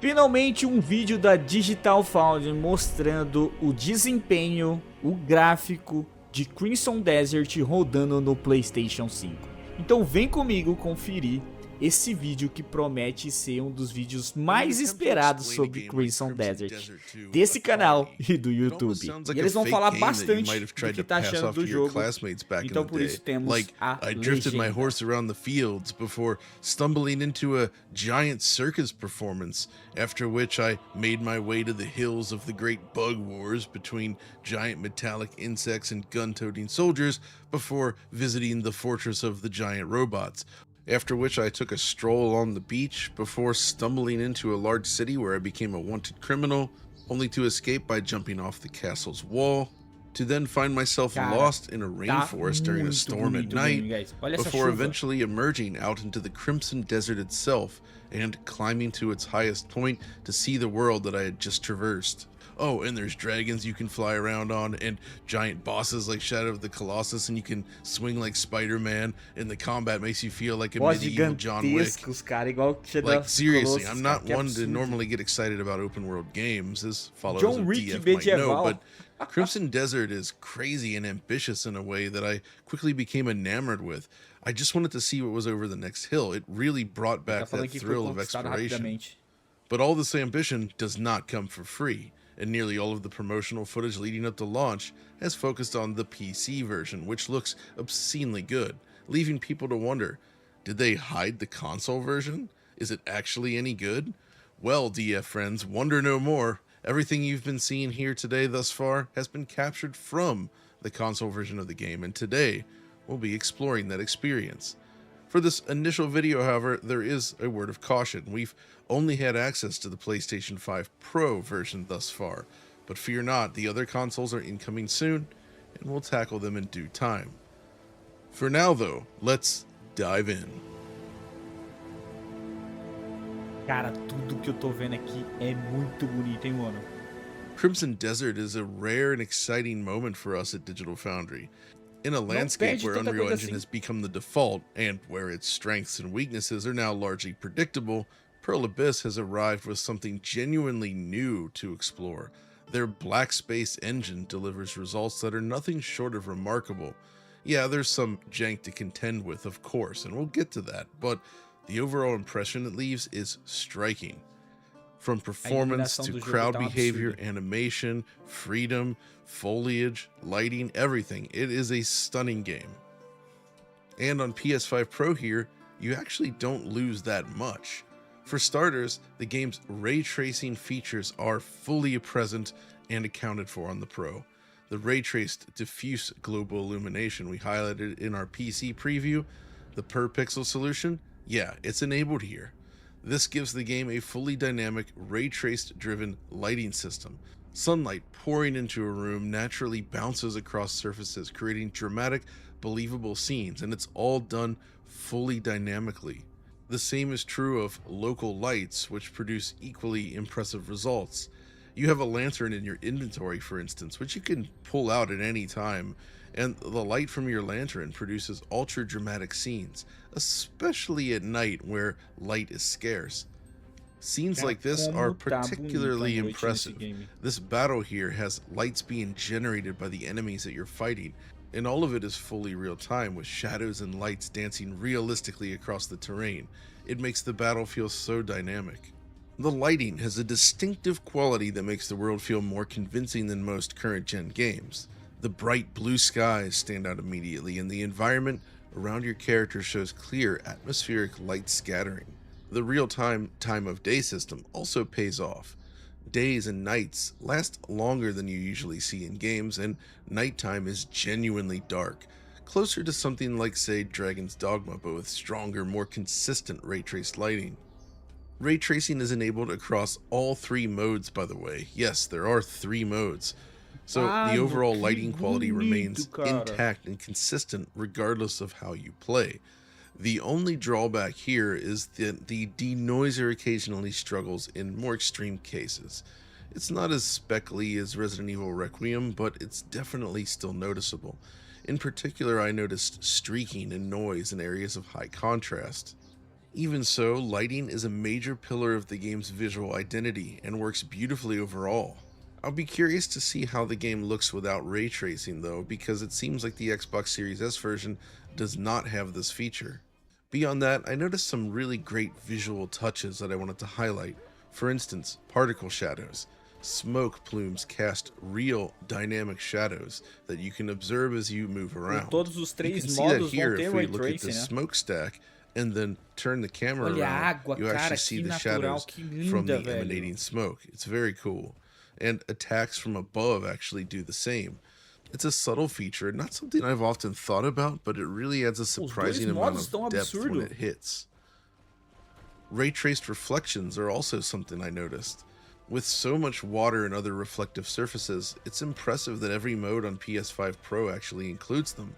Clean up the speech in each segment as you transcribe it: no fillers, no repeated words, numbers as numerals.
Finalmente um vídeo da Digital Foundry mostrando o desempenho, o gráfico de Crimson Desert rodando no PlayStation 5. Então vem comigo conferir esse vídeo que promete ser um dos vídeos mais esperados sobre Crimson Desert desse canal e do YouTube. E eles vão falar bastante do que tá achando do jogo, então por isso temos a I drifted my legenda. horse around the fields before stumbling into a giant circus performance, after which I made my way to the hills of the great bug wars between giant metallic insects and gun-toting soldiers before visiting the fortress of the giant robots. After which I took a stroll along the beach before stumbling into a large city where I became a wanted criminal, only to escape by jumping off the castle's wall, to then find myself lost in a rainforest during a storm at night, before eventually emerging out into the Crimson Desert itself and climbing to its highest point to see the world that I had just traversed. Oh, and there's dragons you can fly around on, and giant bosses like Shadow of the Colossus, and you can swing like Spider-Man, and the combat makes you feel like a medieval John Wick. Cara, igual Like, seriously, I'm not one to normally get excited about open world games, as followers of DF might know, but Crimson Desert is crazy and ambitious in a way that I quickly became enamored with. I just wanted to see what was over the next hill. It really brought back that thrill of exploration. But all this ambition does not come for free, and nearly all of the promotional footage leading up to launch has focused on the PC version, which looks obscenely good, leaving people to wonder, did they hide the console version? Is it actually any good? Well, DF friends, wonder no more. Everything you've been seeing here today thus far has been captured from the console version of the game, and today we'll be exploring that experience. For this initial video, however, there is a word of caution. We've only had access to the PlayStation 5 Pro version thus far, but fear not, the other consoles are incoming soon, and we'll tackle them in due time. For now, though, let's dive in. Cara, tudo que eu tô vendo aqui é muito bonito, hein, mano? Crimson Desert is a rare and exciting moment for us at Digital Foundry. In a landscape where Unreal Engine has become the default, and where its strengths and weaknesses are now largely predictable, Pearl Abyss has arrived with something genuinely new to explore. Their Black Space engine delivers results that are nothing short of remarkable. Yeah, there's some jank to contend with, of course, and we'll get to that, but the overall impression it leaves is striking. From performance to crowd behavior, animation, freedom, foliage, lighting, everything, it is a stunning game. And on PS5 Pro here, you actually don't lose that much. For starters, the game's ray tracing features are fully present and accounted for on the Pro. The ray-traced diffuse global illumination we highlighted in our PC preview, the per pixel solution, yeah, it's enabled here. This gives the game a fully dynamic, ray-traced driven lighting system. Sunlight pouring into a room naturally bounces across surfaces, creating dramatic, believable scenes, and it's all done fully dynamically. The same is true of local lights, which produce equally impressive results. You have a lantern in your inventory, for instance, which you can pull out at any time, and the light from your lantern produces ultra dramatic scenes, especially at night where light is scarce. Scenes like this are particularly impressive. This battle here has lights being generated by the enemies that you're fighting, and all of it is fully real time, with shadows and lights dancing realistically across the terrain. It makes the battle feel so dynamic. The lighting has a distinctive quality that makes the world feel more convincing than most current-gen games. The bright blue skies stand out immediately, and the environment around your character shows clear atmospheric light scattering. The real-time time of day system also pays off. Days and nights last longer than you usually see in games, and nighttime is genuinely dark, closer to something like, say, Dragon's Dogma, but with stronger, more consistent ray-traced lighting. Ray tracing is enabled across all three modes, by the way. Yes, there are 3 modes. So the overall lighting quality remains intact and consistent regardless of how you play. The only drawback here is that the denoiser occasionally struggles in more extreme cases. It's not as speckly as Resident Evil Requiem, but it's definitely still noticeable. In particular, I noticed streaking and noise in areas of high contrast. Even so, lighting is a major pillar of the game's visual identity and works beautifully overall. I'll be curious to see how the game looks without ray tracing though, because it seems like the Xbox Series S version does not have this feature. Beyond that, I noticed some really great visual touches that I wanted to highlight. For instance, particle shadows. Smoke plumes cast real dynamic shadows that you can observe as you move around. Todos os You três can see that modos here vão ter if we ray look at tracing, the né? smokestack and then turn the camera Olha a around, água, you cara, actually see que the natural, shadows que from linda, the velho. emanating smoke. It's very cool. And attacks from above actually do the same. It's a subtle feature, not something I've often thought about, but it really adds a Os dois surprising amount modos estão of depth when absurdo. it hits. Ray-traced reflections are also something I noticed. With so much water and other reflective surfaces, it's impressive that every mode on PS5 Pro actually includes them.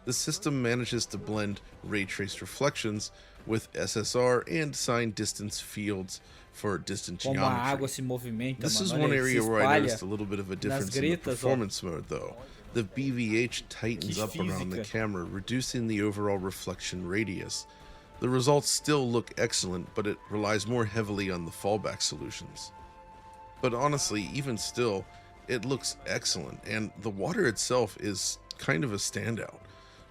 The system manages to blend ray-traced reflections with SSR and sign distance fields for distant Como a água geometry. se movimenta, This mano. is Olha one aí, se area where I espalha noticed a little bit of a nas difference in the gretas, ó. performance mode though. The BVH tightens Que up around the física. camera, reducing the overall reflection radius. The results still look excellent, but it relies more heavily on the fallback solutions. But honestly, even still, it looks excellent, and the water itself is kind of a standout.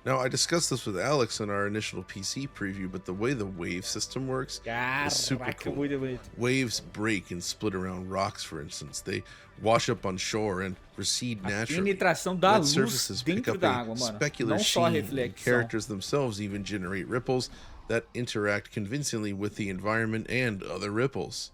Now, I discussed this with Alex in our initial PC preview, but the way the wave system works is super Caraca, cool. muito bonito. Waves break and split around rocks, for instance. They wash up on shore and recede A naturally. penetração da Wet luz surfaces pick dentro up da a água, mano. specular Não só a sheen, and reflexão. characters themselves even generate ripples that interact convincingly with the environment and other ripples.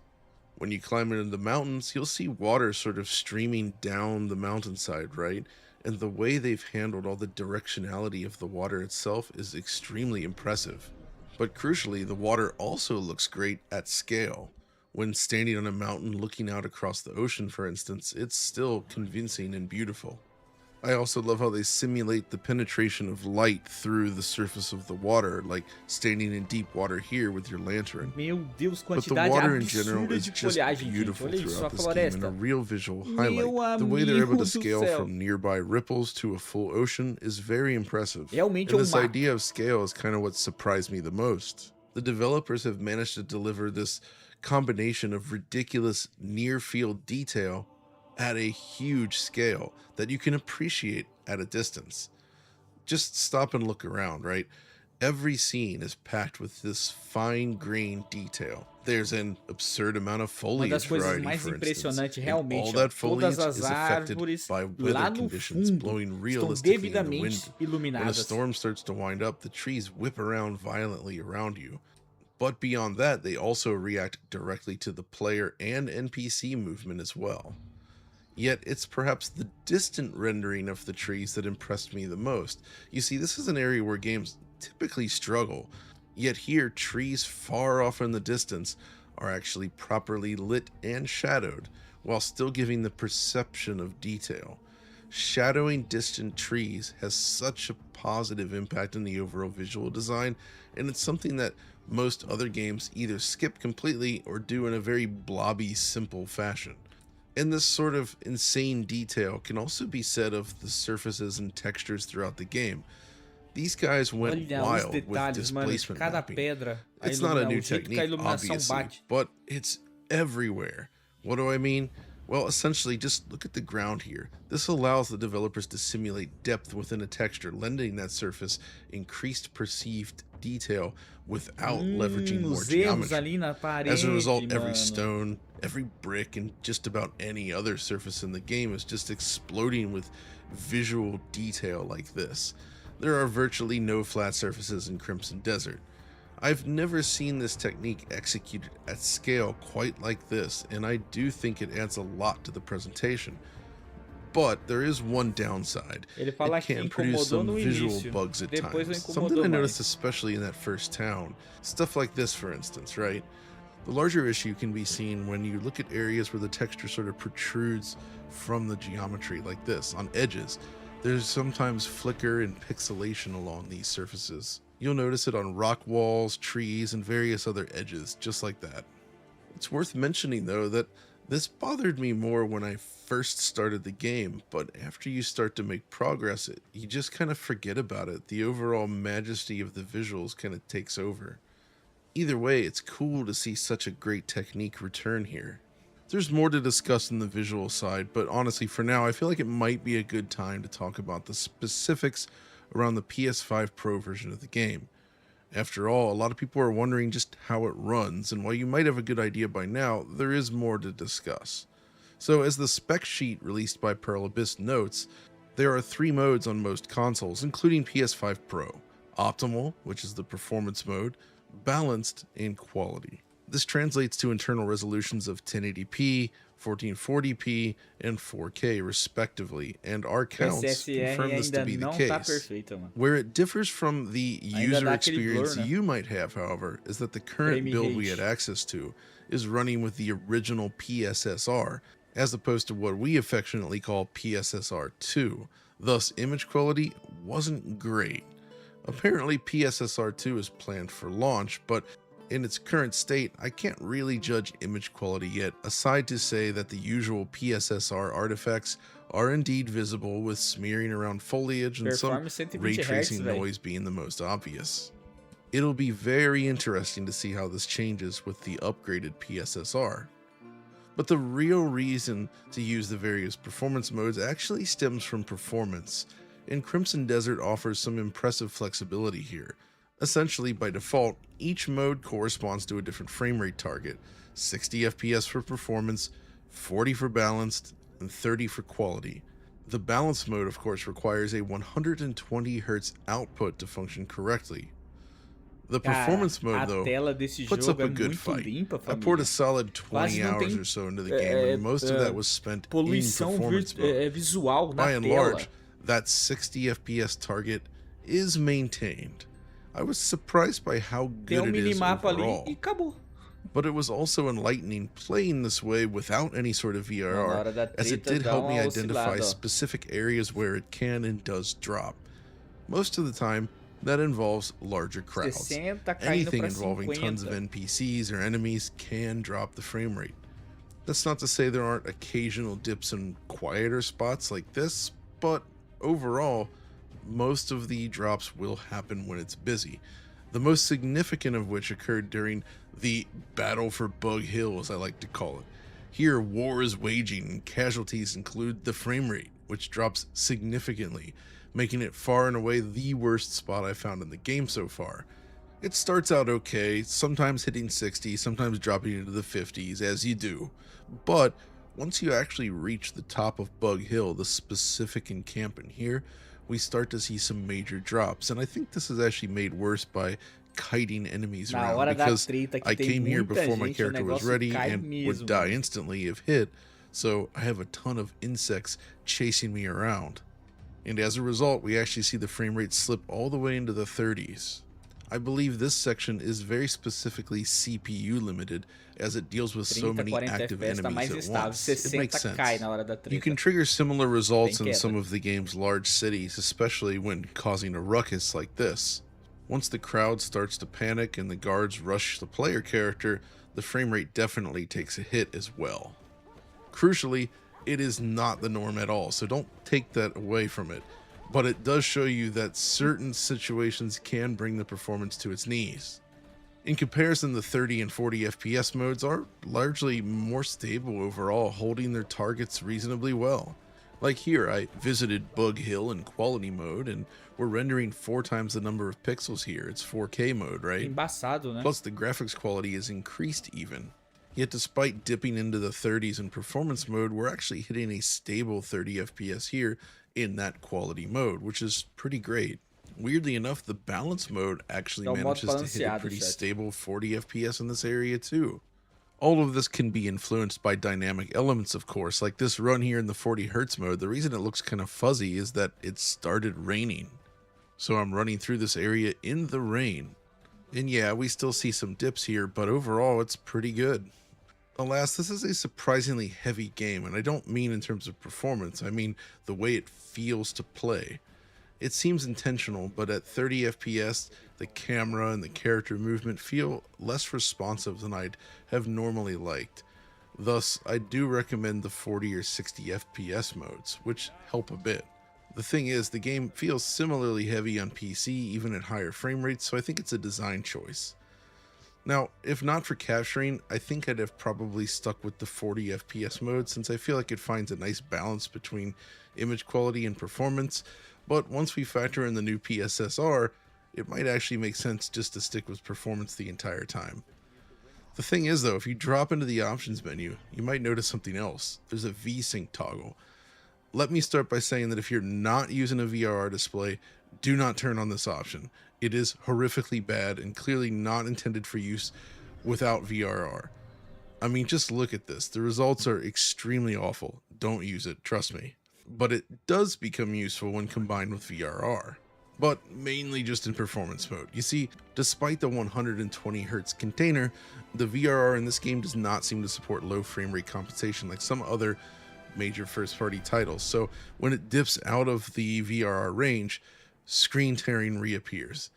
When you climb into the mountains, you'll see water sort of streaming down the mountainside, right? And the way they've handled all the directionality of the water itself is extremely impressive. But crucially, the water also looks great at scale. When standing on a mountain looking out across the ocean, for instance, it's still convincing and beautiful. I also love how they simulate the penetration of light through the surface of the water, like standing in deep water here with your lantern. Meu Deus, But the quantidade water in general absurda is de just folhagem, gente. beautiful Olha isso, a throughout this game and a floresta. real visual Meu highlight. The way they're able amigo to do scale céu. from nearby ripples to a full ocean is very impressive. Realmente é And um this mapa. idea of scale is kind of what surprised me the most. The developers have managed to deliver this combination of ridiculous near-field detail at a huge scale that you can appreciate at a distance. Just stop and look around, right? Every scene is packed with this fine-grained detail. There's an absurd amount of Uma das foliage coisas variety, mais for instance, impressionantes and realmente, all ó, that foliage todas as is affected árvores by lá weather no conditions fundo blowing estão realistically in the wind. devidamente When a iluminadas. storm starts to wind up, the trees whip around violently around you. But beyond that, they also react directly to the player and NPC movement as well. Yet it's perhaps the distant rendering of the trees that impressed me the most. You see, this is an area where games typically struggle, yet here trees far off in the distance are actually properly lit and shadowed, while still giving the perception of detail. Shadowing distant trees has such a positive impact on the overall visual design, and it's something that most other games either skip completely or do in a very blobby, simple fashion. And this sort of insane detail can also be said of the surfaces and textures throughout the game. These guys went Olha os wild with detalhes, mano, de displacement cada mapping. pedra. It's not a new O jeito que a technique, iluminação obviously, bate. but it's everywhere. What do I mean? Well, essentially, just look at the ground here. This allows the developers to simulate depth within a texture, lending that surface increased perceived detail without leveraging more Os erros geometry. ali na parede, As a result, every mano. stone, every brick, and just about any other surface in the game is just exploding with visual detail like this. There are virtually no flat surfaces in Crimson Desert. I've never seen this technique executed at scale quite like this, and I do think it adds a lot to the presentation. But there is one downside. Ele fala It que can produce incomodou some no visual início, bugs at depois não times. incomodou Something I mais. noticed especially in that first town. Stuff like this, for instance, right? The larger issue can be seen when you look at areas where the texture sort of protrudes from the geometry, like this, on edges. There's sometimes flicker and pixelation along these surfaces. You'll notice it on rock walls, trees, and various other edges, just like that. It's worth mentioning, though, that this bothered me more when I first started the game, but after you start to make progress, you just kind of forget about it. The overall majesty of the visuals kind of takes over. Either way, it's cool to see such a great technique return here. There's more to discuss in the visual side, but honestly for now I feel like it might be a good time to talk about the specifics around the PS5 Pro version of the game. After all, a lot of people are wondering just how it runs, and while you might have a good idea by now, there is more to discuss. So as the spec sheet released by Pearl notes, there are 3 modes on most consoles, including PS5 Pro: Optimal, which is the performance mode, Balanced, and Quality. This translates to internal resolutions of 1080p, 1440p, and 4K respectively, and our counts confirm this to be the case. Where it differs from the user experience you might have, however, is that the current build we had access to is running with the original PSSR, as opposed to what we affectionately call PSSR2. Thus, image quality wasn't great. Apparently PSSR2 is planned for launch, but in its current state, I can't really judge image quality yet, aside to say that the usual PSSR artifacts are indeed visible, with smearing around foliage and some ray tracing noise being the most obvious. It'll be very interesting to see how this changes with the upgraded PSSR. But the real reason to use the various performance modes actually stems from performance, and Crimson Desert offers some impressive flexibility here. Essentially, by default, each mode corresponds to a different frame rate target: 60 FPS for performance, 40 for balanced, and 30 for quality. The balanced mode, of course, requires a 120 Hz output to function correctly. The performance mode, though, puts up a good fight. I poured a solid 20 hours or so into the game, and most of that was spent in performance mode. By and large, that 60 FPS target is maintained. I was surprised by how good it is overall, but it was also enlightening playing this way without any sort of VRR, as it did help me identify specific areas where it can and does drop. Most of the time, that involves larger crowds. Anything involving tons of NPCs or enemies can drop the frame rate. That's not to say there aren't occasional dips in quieter spots like this, but overall, most of the drops will happen when it's busy, the most significant of which occurred during the Battle for Bug Hill, as I like to call it. Here, war is waging and casualties include the frame rate, which drops significantly, making it far and away the worst spot I found in the game so far. It starts out okay, sometimes hitting 60, sometimes dropping into the 50s, as you do, but once you actually reach the top of Bug Hill, the specific encampment here, we start to see some major drops, and I think this is actually made worse by kiting enemies around, because I came here before my character was ready and would die instantly if hit, so I have a ton of insects chasing me around. And as a result, we actually see the frame rate slip all the way into the 30s. I believe this section is very specifically CPU limited, as it deals with so many active enemies at once. It makes sense. You can trigger similar results in some of the game's large cities, especially when causing a ruckus like this. Once the crowd starts to panic and the guards rush the player character, the frame rate definitely takes a hit as well. Crucially, it is not the norm at all, so don't take that away from it. But it does show you that certain situations can bring the performance to its knees. In comparison, the 30 and 40 FPS modes are largely more stable overall, holding their targets reasonably well. Like here, I visited Bug Hill in quality mode, and we're rendering 4 times the number of pixels here. It's 4K mode, right? Plus the graphics quality is increased even. Yet despite dipping into the 30s in performance mode, we're actually hitting a stable 30 FPS here in that quality mode, which is pretty great. Weirdly enough, the balance mode actually manages to hit a pretty stable 40 FPS in this area too. All of this can be influenced by dynamic elements, of course, like this run here in the 40 Hz mode. The reason it looks kind of fuzzy is that it started raining. So I'm running through this area in the rain. And yeah, we still see some dips here, but overall it's pretty good. Alas, this is a surprisingly heavy game, and I don't mean in terms of performance, I mean the way it feels to play. It seems intentional, but at 30 FPS, the camera and the character movement feel less responsive than I'd have normally liked. Thus, I do recommend the 40 or 60 FPS modes, which help a bit. The thing is, the game feels similarly heavy on PC, even at higher frame rates, so I think it's a design choice. Now, if not for capturing, I think I'd have probably stuck with the 40 FPS mode since I feel like it finds a nice balance between image quality and performance, but once we factor in the new PSSR, it might actually make sense just to stick with performance the entire time. The thing is though, if you drop into the options menu, you might notice something else. There's a VSync toggle. Let me start by saying that if you're not using a VRR display, do not turn on this option. It is horrifically bad and clearly not intended for use without VRR. I mean, just look at this. The results are extremely awful. Don't use it, trust me. But it does become useful when combined with VRR. But mainly just in performance mode. You see, despite the 120 Hz container, the VRR in this game does not seem to support low frame rate compensation like some other major first-party titles. So when it dips out of the VRR range, screen tearing reappears.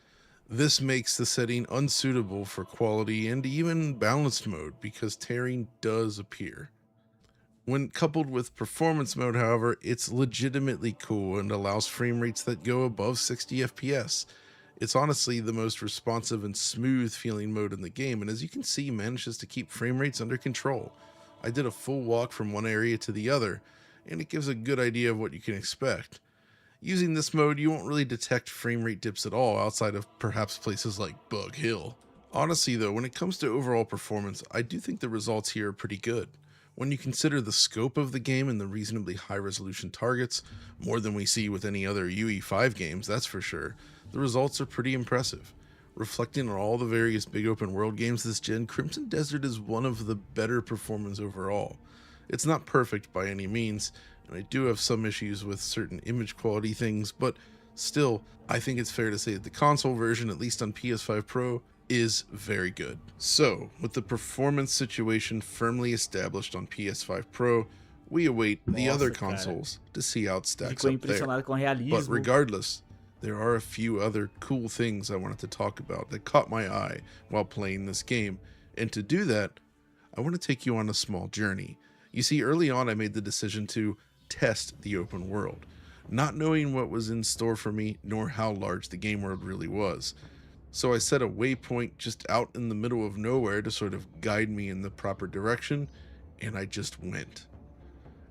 This makes the setting unsuitable for quality and even balanced mode because tearing does appear. When coupled with performance mode, however, it's legitimately cool and allows frame rates that go above 60 FPS. It's honestly the most responsive and smooth feeling mode in the game, and as you can see, manages to keep frame rates under control. I did a full walk from one area to the other, and it gives a good idea of what you can expect. Using this mode, you won't really detect frame rate dips at all outside of perhaps places like Bug Hill. Honestly though, when it comes to overall performance, I do think the results here are pretty good. When you consider the scope of the game and the reasonably high resolution targets, more than we see with any other UE5 games, that's for sure, the results are pretty impressive. Reflecting on all the various big open world games this gen, Crimson Desert is one of the better performance overall. It's not perfect by any means, and I do have some issues with certain image quality things, but still, I think it's fair to say that the console version, at least on PS5 Pro, is very good. So, with the performance situation firmly established on PS5 Pro, we await the other consoles to see how it stacks up there. But regardless, there are a few other cool things I wanted to talk about that caught my eye while playing this game, and to do that, I want to take you on a small journey. You see, early on I made the decision to test the open world, not knowing what was in store for me nor how large the game world really was. So I set a waypoint just out in the middle of nowhere to sort of guide me in the proper direction, and I just went.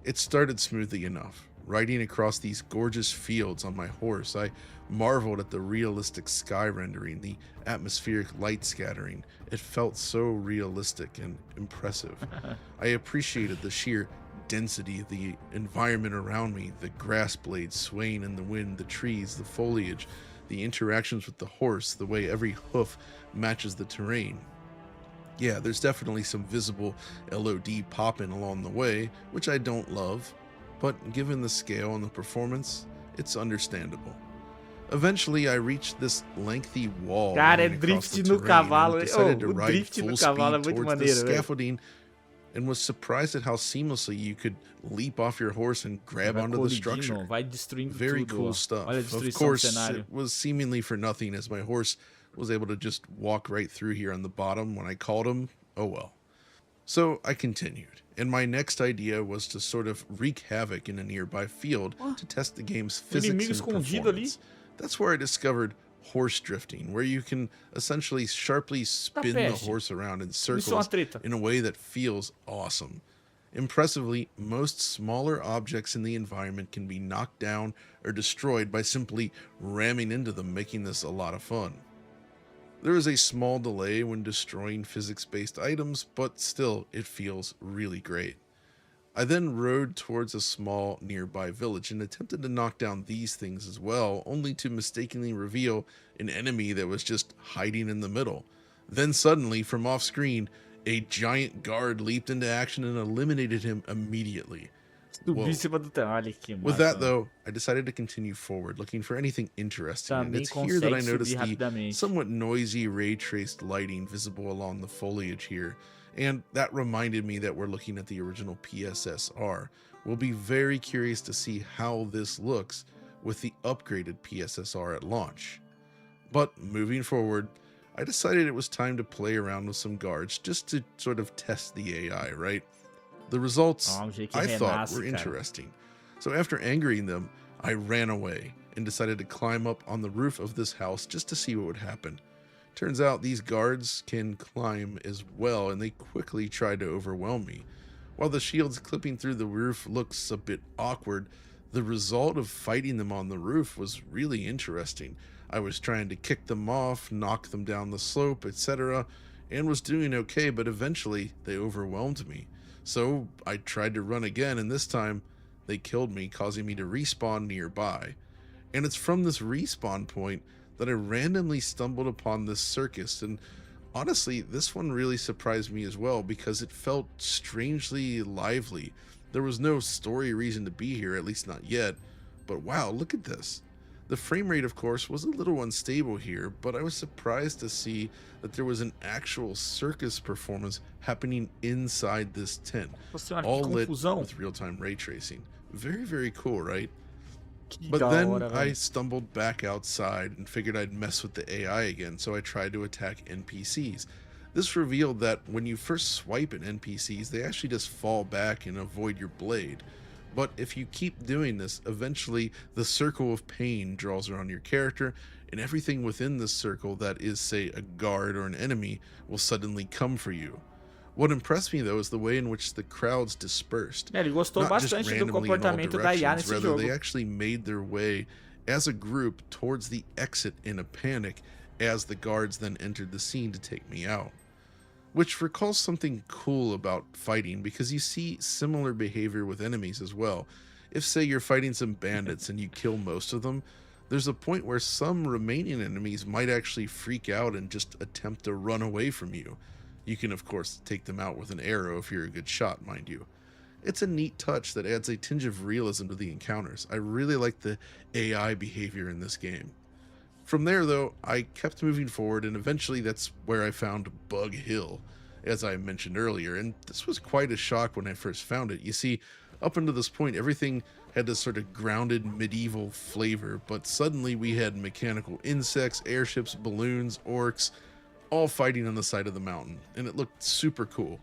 It started smoothly enough. Riding across these gorgeous fields on my horse, I marveled at the realistic sky rendering, the atmospheric light scattering. It felt so realistic and impressive. I appreciated the sheer density of the environment around me, the grass blades swaying in the wind, the trees, the foliage, the interactions with the horse, the way every hoof matches the terrain. Yeah, there's definitely some visible LOD popping along the way, which I don't love, but given the scale and the performance, it's understandable. Eventually, I reached this lengthy wall. Cara, drift no cavalo. O drift no cavalo é muito maneiro, scaffolding, and was surprised at how seamlessly you could leap off your horse and grab onto the structure. Vai destruindo Very tudo, cool stuff. Of course, it was seemingly for nothing as my horse was able to just walk right through here on the bottom when I called him. Oh well. So I continued, and my next idea was to sort of wreak havoc in a nearby field to test the game's physics and performance. That's where I discovered horse drifting, where you can essentially sharply spin the horse around in circles in a way that feels awesome. Impressively, most smaller objects in the environment can be knocked down or destroyed by simply ramming into them, making this a lot of fun. There is a small delay when destroying physics-based items, but still, it feels really great. I then rode towards a small nearby village and attempted to knock down these things as well, only to mistakenly reveal an enemy that was just hiding in the middle. Then suddenly, from off-screen, a giant guard leaped into action and eliminated him immediately. With that though, I decided to continue forward, looking for anything interesting, and it's here that I noticed the somewhat noisy ray-traced lighting visible along the foliage here, and that reminded me that we're looking at the original PSSR. We'll be very curious to see how this looks with the upgraded PSSR at launch. But moving forward, I decided it was time to play around with some guards just to sort of test the AI, right? The results I thought were interesting. So after angering them, I ran away and decided to climb up on the roof of this house just to see what would happen. Turns out these guards can climb as well, and they quickly try to overwhelm me. While the shields clipping through the roof looks a bit awkward, the result of fighting them on the roof was really interesting. I was trying to kick them off, knock them down the slope, etc., and was doing okay, but eventually they overwhelmed me. So I tried to run again, and this time they killed me, causing me to respawn nearby. And it's from this respawn point that I randomly stumbled upon this circus, and honestly, this one really surprised me as well because it felt strangely lively. There was no story reason to be here, at least not yet, but wow, look at this. The frame rate, of course, was a little unstable here, but I was surprised to see that there was an actual circus performance happening inside this tent, all lit with real-time ray tracing. Very, very cool, right? But then I stumbled back outside and figured I'd mess with the AI again, so I tried to attack NPCs. This revealed that when you first swipe at NPCs, they actually just fall back and avoid your blade. But if you keep doing this, eventually the circle of pain draws around your character, and everything within this circle that is, say, a guard or an enemy will suddenly come for you. What impressed me, though, is the way in which the crowds dispersed. Ele gostou bastante do comportamento da IA nesse jogo. They actually made their way as a group towards the exit in a panic as the guards then entered the scene to take me out. Which recalls something cool about fighting, because you see similar behavior with enemies as well. If, say, you're fighting some bandits and you kill most of them, there's a point where some remaining enemies might actually freak out and just attempt to run away from you. You can, of course, take them out with an arrow if you're a good shot, mind you. It's a neat touch that adds a tinge of realism to the encounters. I really like the AI behavior in this game. From there, though, I kept moving forward, and eventually that's where I found Bug Hill, as I mentioned earlier, and this was quite a shock when I first found it. You see, up until this point, everything had this sort of grounded medieval flavor, but suddenly we had mechanical insects, airships, balloons, orcs, all fighting on the side of the mountain, and it looked super cool.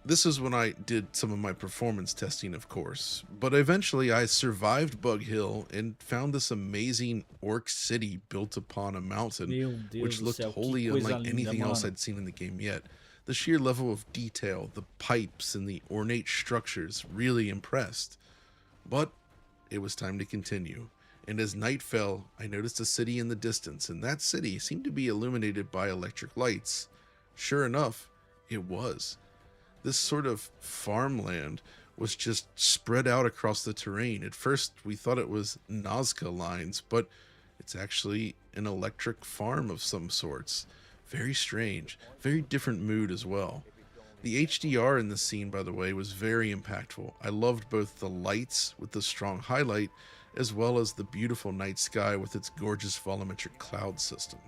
This is when I did some of my performance testing, of course, but eventually I survived Bug Hill and found this amazing orc city built upon a mountain, which looked wholly unlike anything else I'd seen in the game yet. The sheer level of detail, the pipes, and the ornate structures really impressed. But it was time to continue. And as night fell, I noticed a city in the distance, and that city seemed to be illuminated by electric lights. Sure enough, it was. This sort of farmland was just spread out across the terrain. At first, we thought it was Nazca lines, but it's actually an electric farm of some sorts. Very strange, very different mood as well. The HDR in this scene, by the way, was very impactful. I loved both the lights with the strong highlight, as well as the beautiful night sky with its gorgeous volumetric cloud system.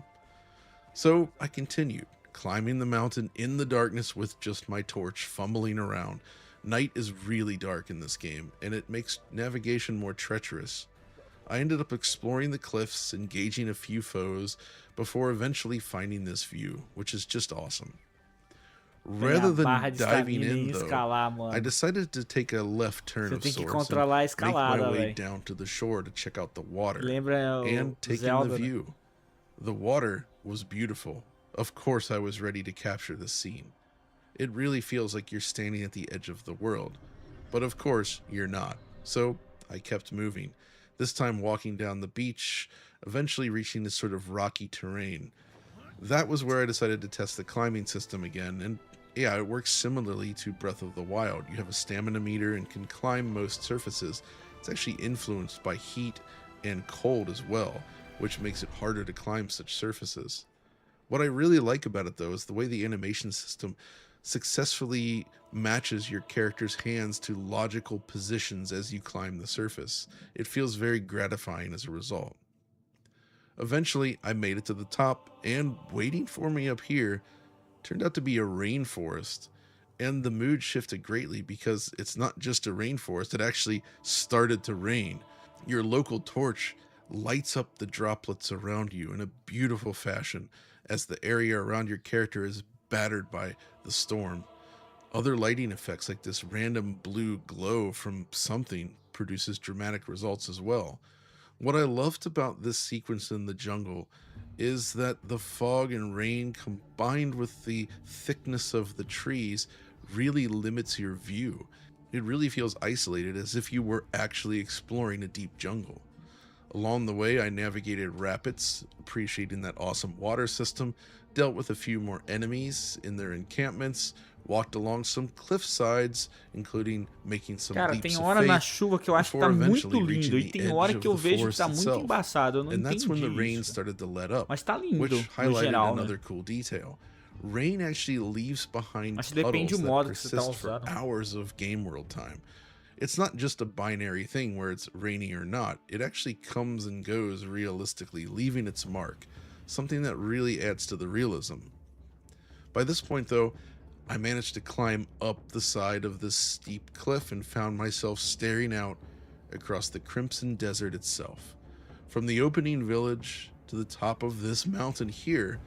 So I continued, climbing the mountain in the darkness with just my torch, fumbling around. Night is really dark in this game, and it makes navigation more treacherous. I ended up exploring the cliffs, engaging a few foes, before eventually finding this view, which is just awesome. Rather than diving in, though, I decided to take a left turn of sorts and make my way down to the shore to check out the water and take in the view. The water was beautiful. Of course I was ready to capture this scene. It really feels like you're standing at the edge of the world, but of course you're not. So I kept moving, this time walking down the beach, eventually reaching this sort of rocky terrain. That was where I decided to test the climbing system again, and yeah, it works similarly to Breath of the Wild. You have a stamina meter and can climb most surfaces. It's actually influenced by heat and cold as well, which makes it harder to climb such surfaces. What I really like about it, though, is the way the animation system successfully matches your character's hands to logical positions as you climb the surface. It feels very gratifying as a result. Eventually, I made it to the top, and waiting for me up here turned out to be a rainforest. And the mood shifted greatly because it's not just a rainforest, it actually started to rain. Your local torch lights up the droplets around you in a beautiful fashion as the area around your character is battered by the storm. Other lighting effects like this random blue glow from something produces dramatic results as well. What I loved about this sequence in the jungle is that the fog and rain combined with the thickness of the trees really limits your view. It really feels isolated, as if you were actually exploring a deep jungle. Along the way, I navigated rapids, appreciating that awesome water system, dealt with a few more enemies in their encampments, walked along some cliff sides, including making some Cara, leaps tem of hora na faith, chuva que eu acho que before tá muito eventually reaching lindo, e the tem edge hora of que eu the vejo que forest tá muito itself. embaçado, eu não And that's when the entendi rain isso. started to let up, Mas tá lindo, which no highlighted geral, né? another cool detail. Rain actually leaves behind Mas depende puddles do that modo que você tá persist for usando. hours of game world time. It's not just a binary thing where it's rainy or not. It actually comes and goes realistically, leaving its mark, something that really adds to the realism. By this point, though, I managed to climb up the side of this steep cliff and found myself staring out across the Crimson Desert itself. From the opening village to the top of this mountain here,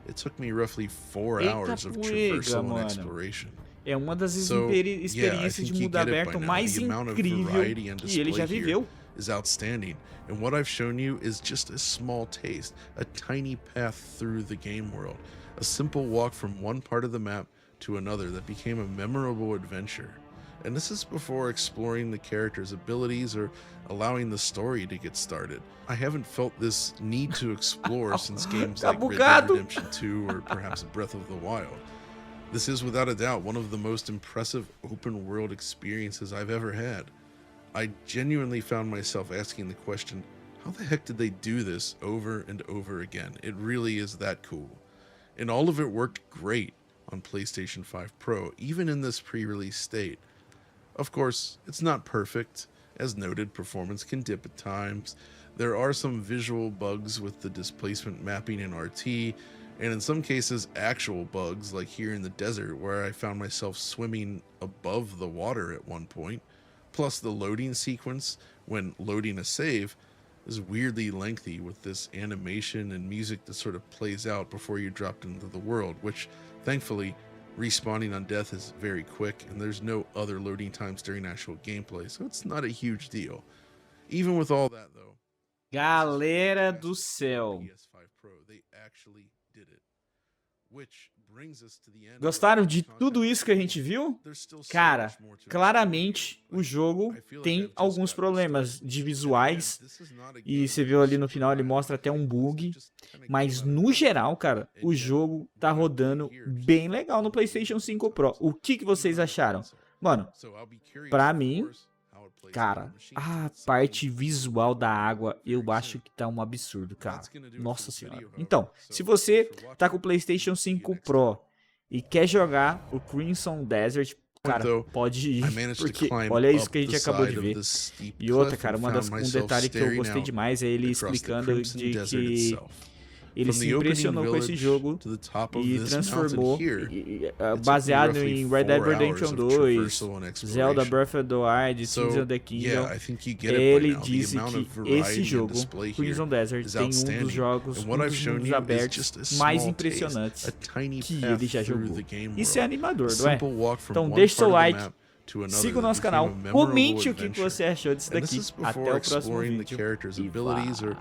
it took me roughly 4 Eita hours of poega, traversal and mano. exploration. É uma das So, yeah, I experiências think de you mundo get it by aberto now. mais The amount of incrível variety and que ele já display here viveu. is outstanding, and what I've shown you is just a small taste, a tiny path through the game world, a simple walk from one part of the map to another that became a memorable adventure. And this is before exploring the character's abilities or allowing the story to get started. I haven't felt this need to explore since games like Red Dead Redemption 2 or perhaps Breath of the Wild. This is without a doubt one of the most impressive open world experiences I've ever had. I genuinely found myself asking the question, how the heck did they do this over and over again? It really is that cool. And all of it worked great on PlayStation 5 Pro, even in this pre-release state. Of course, it's not perfect. As noted, performance can dip at times. There are some visual bugs with the displacement mapping in RT, and in some cases actual bugs, like here in the desert where I found myself swimming above the water at one point. Plus the loading sequence when loading a save is weirdly lengthy, with this animation and music that sort of plays out before you dropped into the world, which thankfully respawning on death is very quick, and there's no other loading times during actual gameplay, so it's not a huge deal. Even with all that though, Galera do céu. PS5 Pro, they actually did it. Which brings us to the end. Gostaram de tudo isso que a gente viu? Cara, claramente o jogo tem alguns problemas de visuais, e você viu ali no final, ele mostra até um bug, mas no geral, cara, o jogo tá rodando bem legal no PlayStation 5 Pro. O que vocês acharam? Mano, pra mim, cara, a parte visual da água eu acho que tá um absurdo, cara. Nossa senhora. Então, se você tá com o PlayStation 5 Pro e quer jogar o Crimson Desert, cara, pode ir, porque olha isso que a gente acabou de ver. E outra, cara, um detalhe que eu gostei demais é ele explicando de que ele se impressionou com esse jogo e transformou, baseado em Red Dead Redemption 2, Zelda Breath of the Wild, Tears of the Kingdom. Ele disse que esse jogo, Crimson Desert, tem um dos jogos, um dos mundos abertos mais impressionantes que ele já jogou. Isso é animador, não é? Então deixe seu like, siga o nosso canal, comente o que você achou disso daqui. Até o próximo vídeo e valeu!